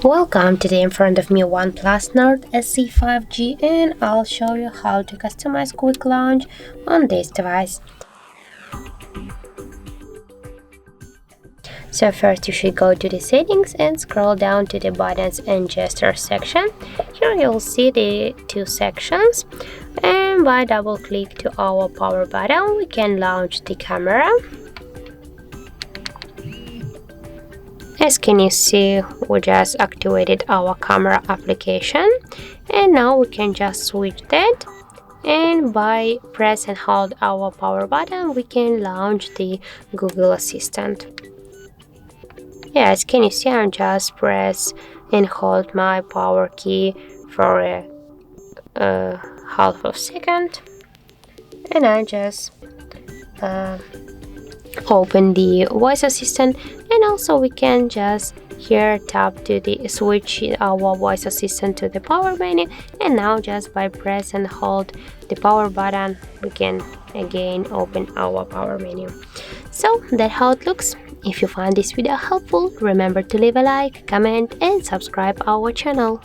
Welcome. Today in front of me OnePlus Nord CE 5G, and I'll show you how to customize quick launch on this device. So first you should go to the settings and scroll down to the buttons and gestures section. Here you'll see the two sections, and by double click to our power button we can launch the camera. As can you see, we just activated our camera application, and now we can just switch that, and by press and hold our power button we can launch the Google Assistant. As can you see, I'm just press and hold my power key for a half of second, and I just open the voice assistant, and also we can just here tap to the switch our voice assistant to the power menu, and now just by press and hold the power button we can again open our power menu. So that's how it looks. If you find this video helpful, remember to leave a like, comment and subscribe our channel.